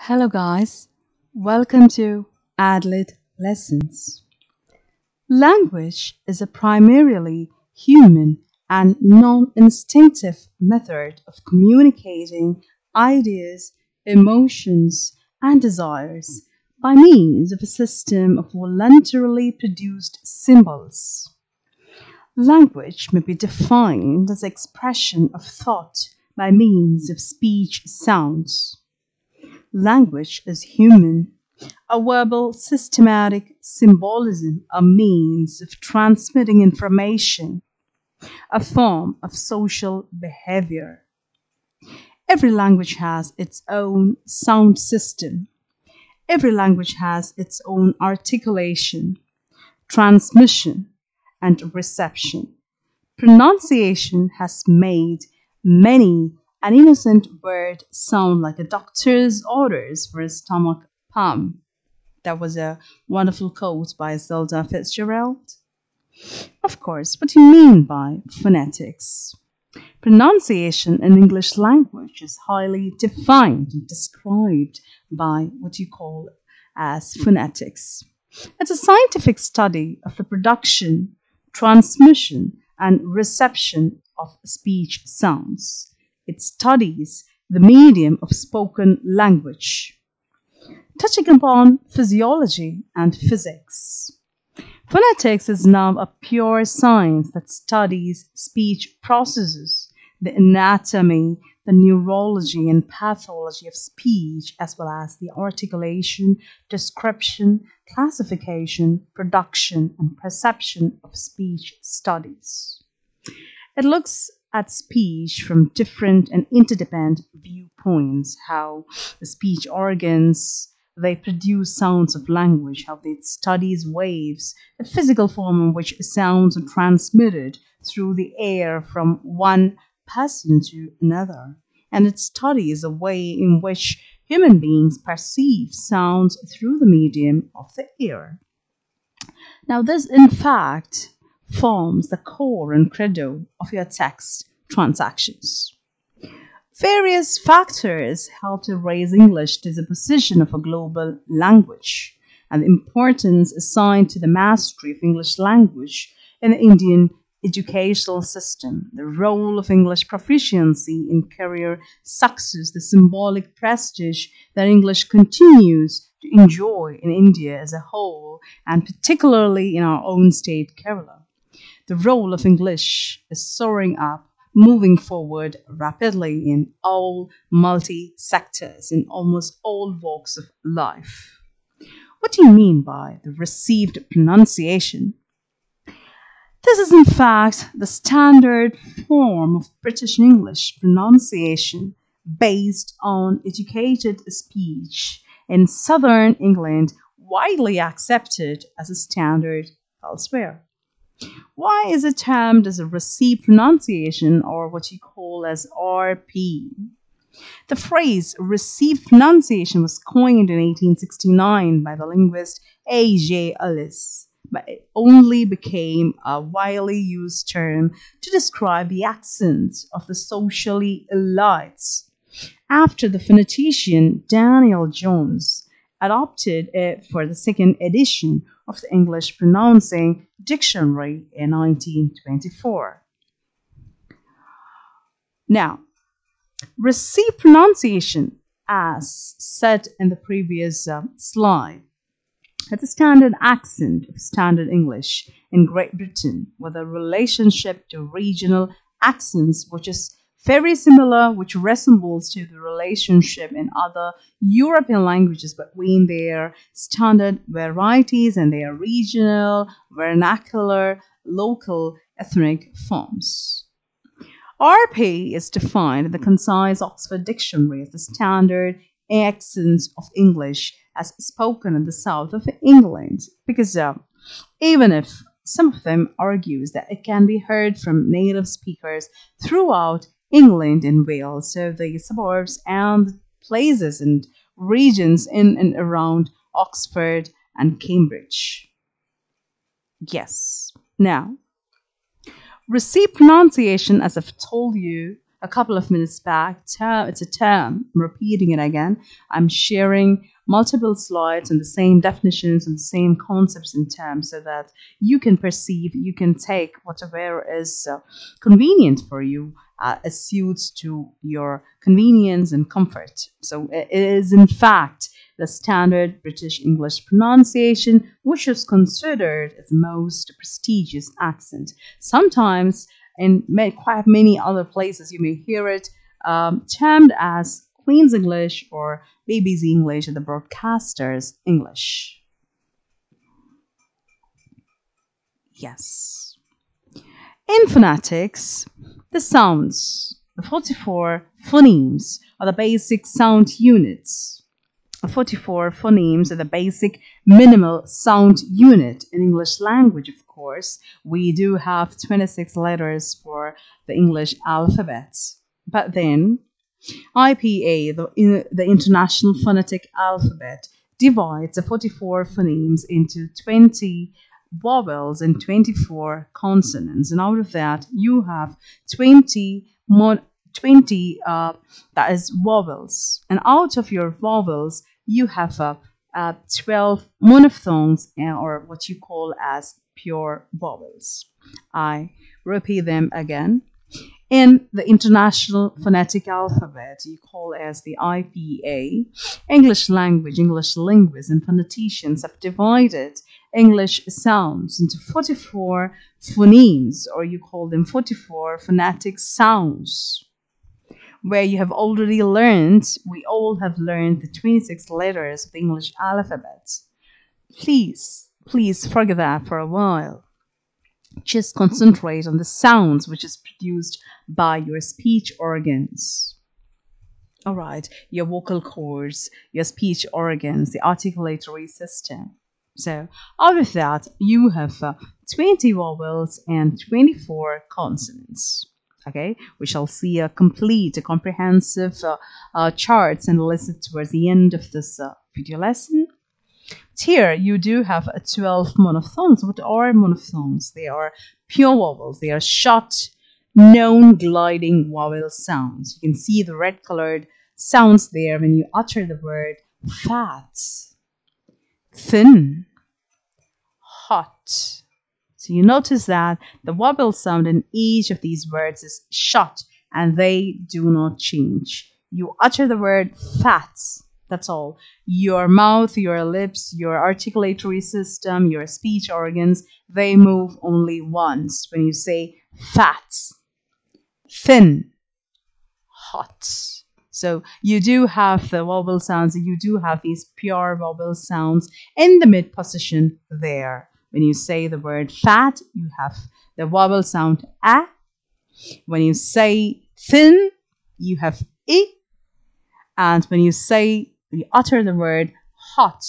Hello guys, welcome to Adelaide Lessons. Language is a primarily human and non-instinctive method of communicating ideas, emotions, and desires by means of a system of voluntarily produced symbols. Language may be defined as expression of thought by means of speech sounds. Language is human. A verbal systematic symbolism, a means of transmitting information, a form of social behavior. Every language has its own sound system. Every language has its own articulation, transmission, and reception. Pronunciation has made many an innocent word sound like a doctor's orders for a stomach pump. That was a wonderful quote by Zelda Fitzgerald. Of course, what do you mean by phonetics? Pronunciation in English language is highly defined and described by what you call as phonetics. It's a scientific study of the production, transmission, and reception of speech sounds. It studies the medium of spoken language, touching upon physiology and physics. Phonetics is now a pure science that studies speech processes, the anatomy, the neurology and pathology of speech, as well as the articulation, description, classification, production, and perception of speech studies. It looks at speech from different and interdependent viewpoints, how the speech organs they produce sounds of language, how it studies waves, the physical form in which sounds are transmitted through the air from one person to another, and it studies the way in which human beings perceive sounds through the medium of the ear. Now, this in fact forms the core and credo of your text transactions. Various factors help to raise English to the position of a global language, and the importance assigned to the mastery of English language in the Indian educational system, the role of English proficiency in career success, the symbolic prestige that English continues to enjoy in India as a whole, and particularly in our own state, Kerala. The role of English is soaring up, moving forward rapidly in all multi-sectors, in almost all walks of life. What do you mean by the received pronunciation? This is in fact the standard form of British English pronunciation based on educated speech in southern England, widely accepted as a standard elsewhere. Why is it termed as a received pronunciation, or what you call as RP? The phrase received pronunciation was coined in 1869 by the linguist A.J. Ellis, but it only became a widely used term to describe the accent of the socially elites after the phonetician Daniel Jones adopted it for the second edition of the English Pronouncing Dictionary in 1924. Now, received pronunciation, as said in the previous slide, is the standard accent of Standard English in Great Britain, with a relationship to regional accents which is very similar, which resembles to the relationship in other European languages between their standard varieties and their regional, vernacular, local, ethnic forms. RP is defined in the concise Oxford Dictionary as the standard accents of English as spoken in the south of England, because even if some of them argues that it can be heard from native speakers throughout England and Wales, so the suburbs and places and regions in and around Oxford and Cambridge. Yes. Now, received pronunciation, as I've told you, a couple of minutes back, it's a term. I'm repeating it again. I'm sharing multiple slides and the same definitions and the same concepts and terms so that you can perceive, you can take whatever is convenient for you, as suits to your convenience and comfort. So it is in fact the standard British English pronunciation, which is considered as the most prestigious accent. Sometimes in quite many other places you may hear it termed as Queen's English or BBC English or the broadcaster's English. Yes. In phonetics, the sounds, the 44 phonemes, are the basic sound units. 44 phonemes are the basic minimal sound unit in English language, of course. We do have 26 letters for the English alphabet. But then, IPA, the International Phonetic Alphabet, divides the 44 phonemes into 20 vowels and 24 consonants. And out of that, you have 20 that is vowels. And out of your vowels, you have 12 monophthongs, or what you call as pure vowels. I repeat them again. In the International Phonetic Alphabet, you call as the IPA, English language, English linguists, and phoneticians have divided English sounds into 44 phonemes, or you call them 44 phonetic sounds, where you have already learned, we all have learned the 26 letters of the English alphabet. Please forget that for a while. Just concentrate on the sounds which is produced by your speech organs. All right, your vocal cords, your speech organs, the articulatory system. So out of that, you have 20 vowels and 24 consonants. Okay, we shall see a comprehensive charts and list towards the end of this video lesson. Here you do have 12 monophthongs. What are monophthongs? They are pure vowels. They are short, non-gliding vowel sounds. You can see the red colored sounds there when you utter the word fat, thin, hot. So you notice that the vowel sound in each of these words is short and they do not change. You utter the word fat. That's all. Your mouth, your lips, your articulatory system, your speech organs, they move only once when you say fat, thin, hot. So you do have the vowel sounds, you do have these pure vowel sounds in the mid position there. When you say the word fat, you have the vowel sound a. When you say thin, you have I. And when you utter the word hot,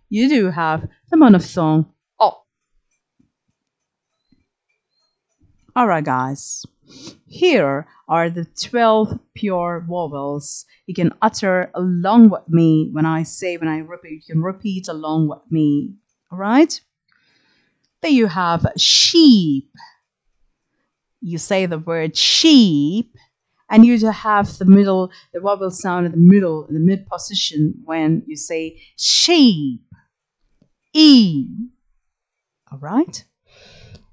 you do have the monophthong o. Alright guys, here are the 12 pure vowels. You can utter along with me when I repeat, you can repeat along with me. Alright? There you have sheep. You say the word sheep, and you have the vowel sound in the mid position when you say sheep. E. All right.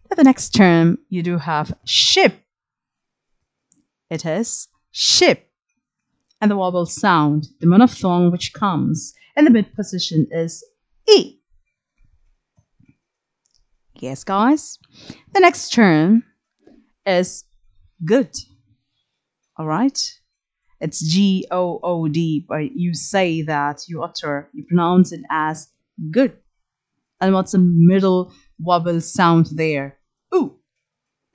For the next term, you do have ship. It is ship. And the vowel sound, the monophthong which comes in the mid position is E. Yes, guys. The next term is good. All right. It's G-O-O-D, but you say that, you pronounce it as good. And what's the middle vowel sound there? Ooh.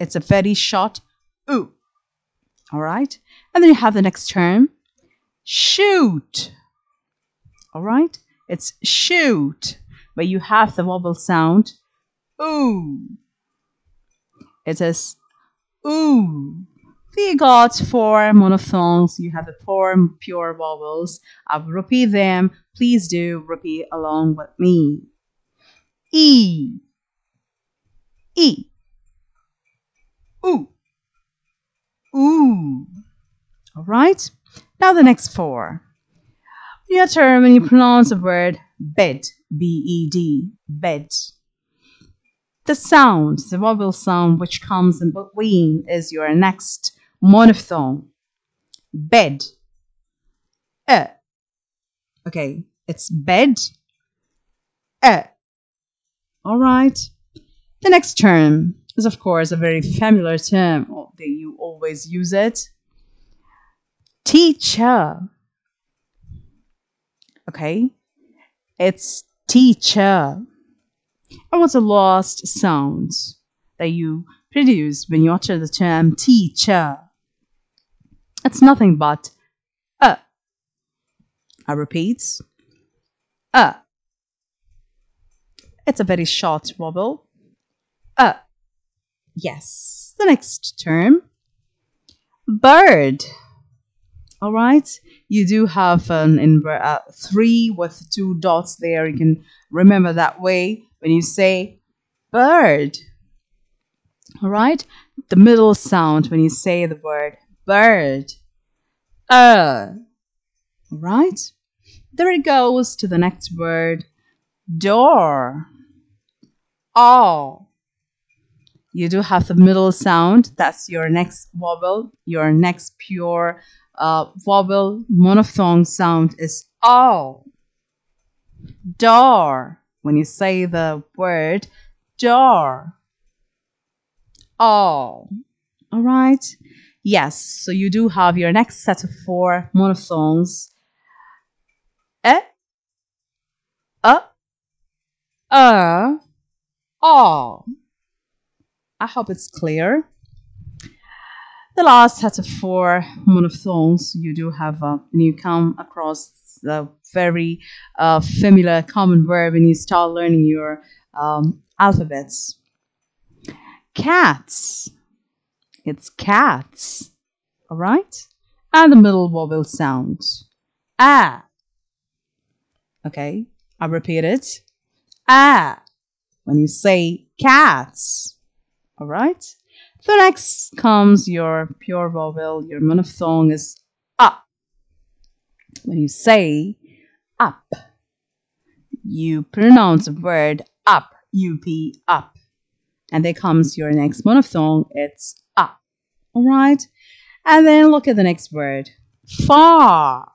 It's a very short ooh. All right. And then you have the next term, shoot. All right. It's shoot, but you have the vowel sound ooh. It is ooh. We got 4 monophthongs. You have the 4 pure vowels. I will repeat them. Please do repeat along with me. E. E. Ooh. Ooh. All right. Now the next four. When you pronounce the word bed, B-E-D, bed, the sound, the vowel sound which comes in between is your next monophthong. Bed. Okay, it's bed. All right. The next term is, of course, a very familiar term. You always use it. Teacher. Okay, it's teacher. And what's the last sound that you produce when you utter the term teacher? It's nothing but I repeat, It's a very short vowel. Yes. The next term, bird. All right. You do have an 3 with 2 dots there. You can remember that way when you say bird. All right. The middle sound when you say the word bird. All right. There it goes to the next word, door. Oh. You do have the middle sound. That's your next vowel. Your next pure vowel monophthong sound is oh. Door. When you say the word door. Oh. All right. Yes. So you do have your next set of 4 monophthongs. Oh. I hope it's clear. The last set of 4 monophthongs you do have when you come across the very familiar common verb when you start learning your alphabets. Cats. It's cats. All right? And the middle vowel sound. Ah. Okay, I repeat it. Ah. When you say cats. All right? So next comes your pure vowel. Your monophthong is up. When you say up, you pronounce the word up, U-P, up. And there comes your next monophthong. It's up. All right? And then look at the next word. Far.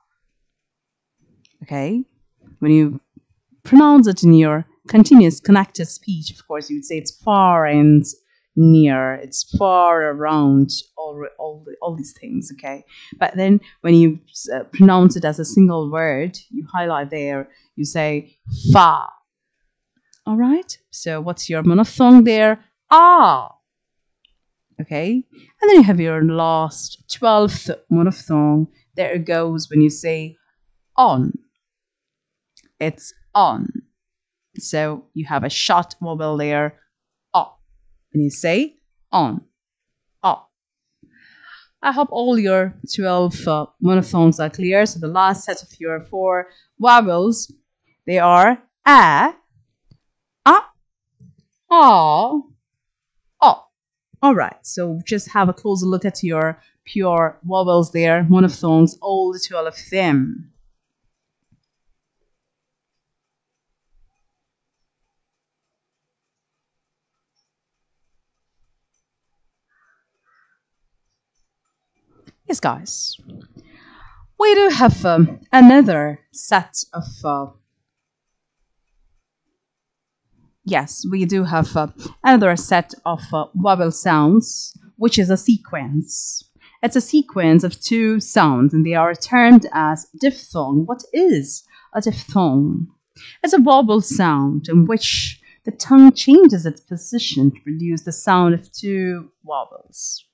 Okay? When you pronounce it in your continuous connected speech, of course, you would say it's far and near, it's far around, all these things, okay? But then when you pronounce it as a single word, you highlight there, you say far. All right? So what's your monophthong there? Ah. Okay? And then you have your last 12th monophthong. There it goes when you say on. It's on. So you have a short vowel there, oh. When you say on, oh. I hope all your 12 monophthongs are clear. So the last set of your 4 vowels, they are a, oh. Oh. All right. So just have a closer look at your pure vowels there, monophthongs, all the 12 of them. Yes, guys. We do have another set of another set of vowel sounds, which is a sequence. It's a sequence of 2 sounds, and they are termed as diphthong. What is a diphthong? It's a vowel sound in which the tongue changes its position to produce the sound of 2 vowels.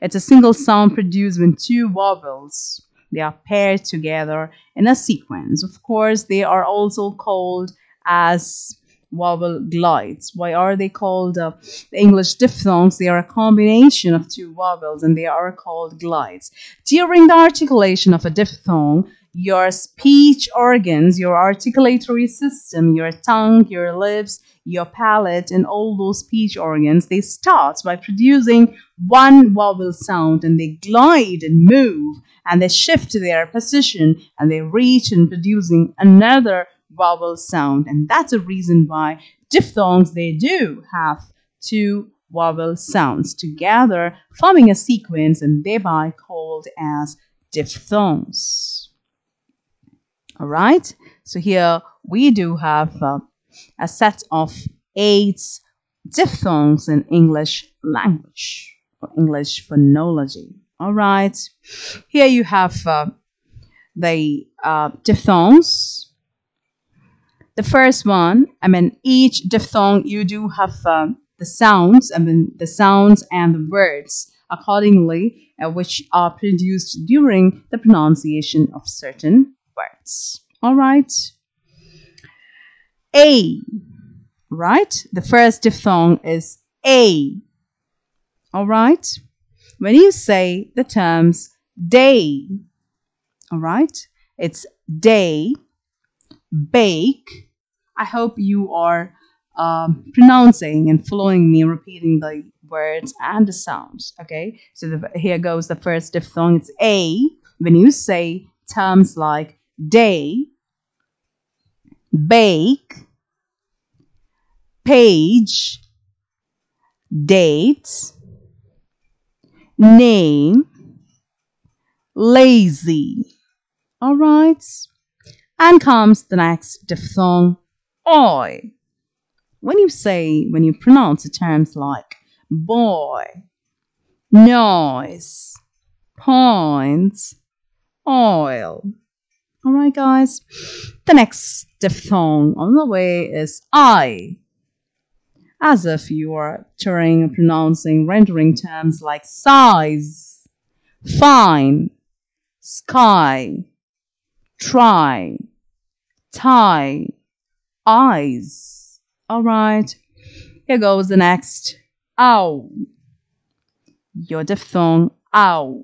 It's a single sound produced when 2 vowels, they are paired together in a sequence. Of course, they are also called as vowel glides. Why are they called the English diphthongs? They are a combination of two vowels and they are called glides. During the articulation of a diphthong, your speech organs, your articulatory system, your tongue, your lips, your palate, and all those speech organs, they start by producing one vowel sound and they glide and move and they shift their position and they reach in producing another vowel sound. And that's a reason why diphthongs, they do have two vowel sounds together, forming a sequence and thereby called as diphthongs. All right, so here we do have a set of 8 diphthongs in English language or English phonology. All right, here you have the diphthongs. The first one, each diphthong you do have the sounds, the sounds and the words accordingly, which are produced during the pronunciation of certain words. All right. A. Right? The first diphthong is A. All right. When you say the terms day, all right, it's day, bake. I hope you are pronouncing and following me, repeating the words and the sounds. Okay. So here goes the first diphthong. It's A. When you say terms like day, bake, page, date, name, lazy. All right. And comes the next diphthong, oi. When you pronounce the terms like boy, noise, point, oil. All right, guys. The next diphthong on the way is I. As if you are trying, pronouncing, rendering terms like size, fine, sky, try, tie, eyes. All right. Here goes the next. Ow. Your diphthong, ow.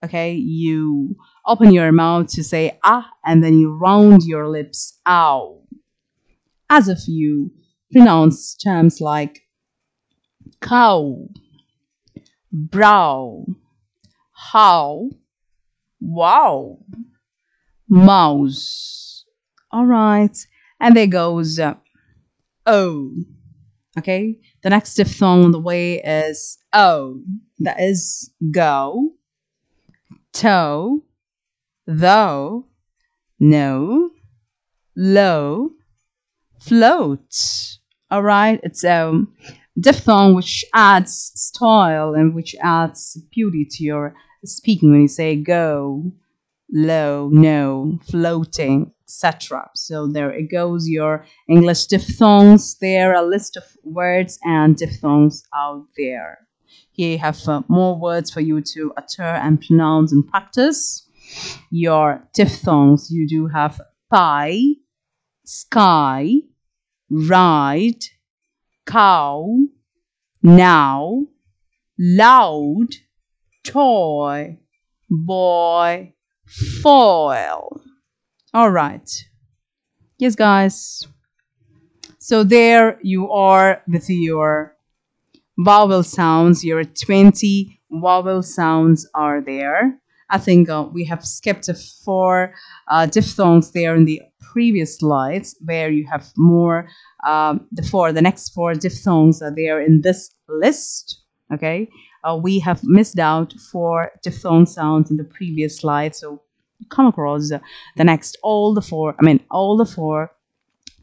Okay, you open your mouth to say ah, and then you round your lips, ow. As if you pronounce terms like cow, brow, how, wow, mouse. All right, and there goes O. Okay, the next diphthong on the way is O. That is go, toe, though, no, low, float. All right, it's a diphthong which adds style and which adds beauty to your speaking when you say go, low, no, floating, etc. So there it goes, your English diphthongs. There are a list of words and diphthongs out there. Here you have more words for you to utter and pronounce and practice. Your diphthongs, you do have pie, sky, ride, cow, now, loud, toy, boy, foil. All right. Yes, guys. So there you are with your vowel sounds. Your 20 vowel sounds are there. I think we have skipped 4 diphthongs there in the previous slides, where you have more. The next 4 diphthongs are there in this list. Okay, we have missed out 4 diphthong sounds in the previous slide, so come across the next all the 4.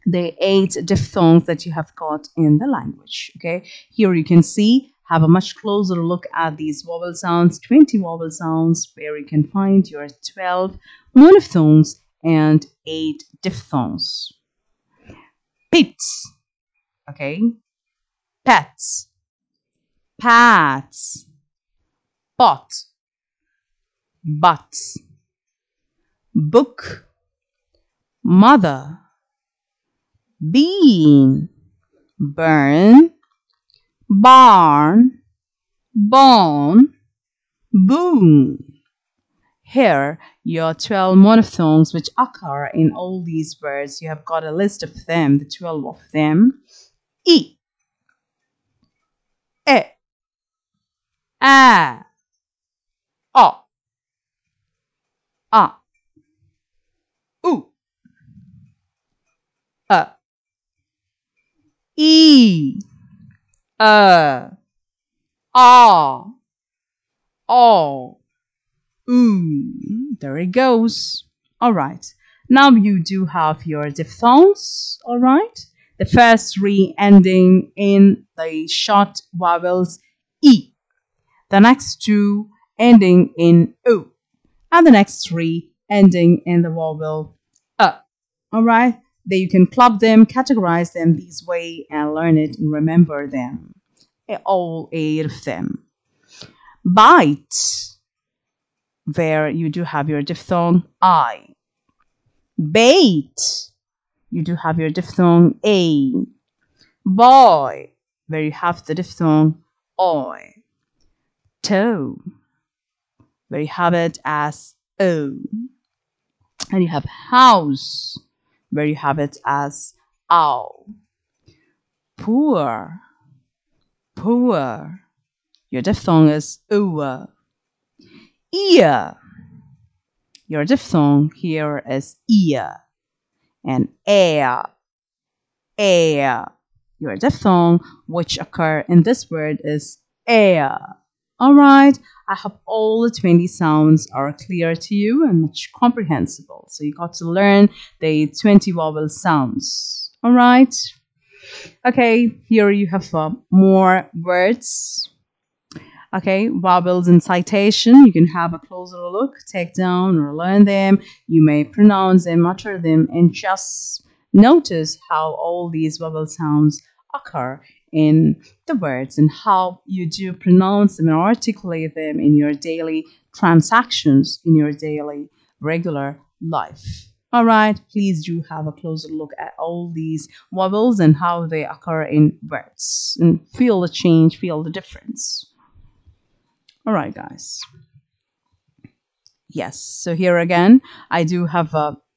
The 8 diphthongs that you have got in the language. Okay, here you can see, have a much closer look at these vowel sounds, 20 vowel sounds, where you can find your 12 monophthongs and 8 diphthongs. Pits, okay, pets, pats, pot, butts, book, mother, bean, burn, barn, bone, boom. Here, your 12 monophthongs which occur in all these words. You have got a list of them, the 12 of them. E, E, A, O, A, U, E, A, O, There it goes. All right. Now you do have your diphthongs. All right. The first three ending in the short vowels E. The next two ending in O. And the next three ending in the vowel All right. Then you can club them, categorize them this way, and learn it and remember them. All eight of them. Bite, where you do have your diphthong I. Bait, you do have your diphthong A. Boy, where you have the diphthong oi. Toe, where you have it as O. And you have house, where you have it as ow. Poor, poor, your diphthong is oa. Ear, your diphthong here is ear. And air, air. Your diphthong which occur in this word is air. All right, I hope all the 20 sounds are clear to you and much comprehensible. So you got to learn the 20 vowel sounds. All right. Okay, here you have more words. Okay, vowels in citation. You can have a closer look, take down or learn them. You may pronounce them, utter them, and just notice how all these vowel sounds occur in the words and how you do pronounce them and articulate them in your daily transactions, in your daily regular life. All right, please do have a closer look at all these vowels and how they occur in words and feel the change, feel the difference. All right, guys. Yes, so here again, I do have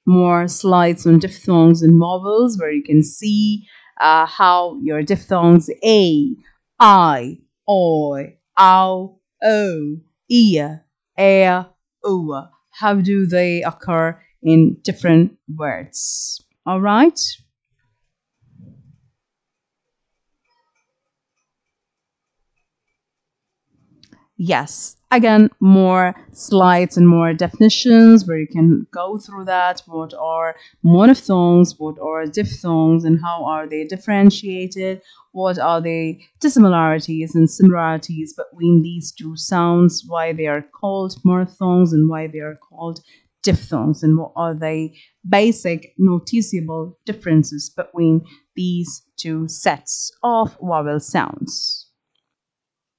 more slides on diphthongs and vowels where you can see how your diphthongs A, I, oi, ow, o, ear, air, o, how do they occur in different words. All right. Yes, again, more slides and more definitions where you can go through that. What are monophthongs? What are diphthongs? And how are they differentiated? What are the dissimilarities and similarities between these two sounds? Why they are called monophthongs and why they are called diphthongs? And what are the basic noticeable differences between these two sets of vowel sounds?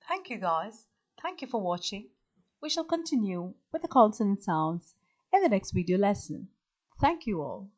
Thank you, guys. Thank you for watching. We shall continue with the consonant sounds in the next video lesson. Thank you all.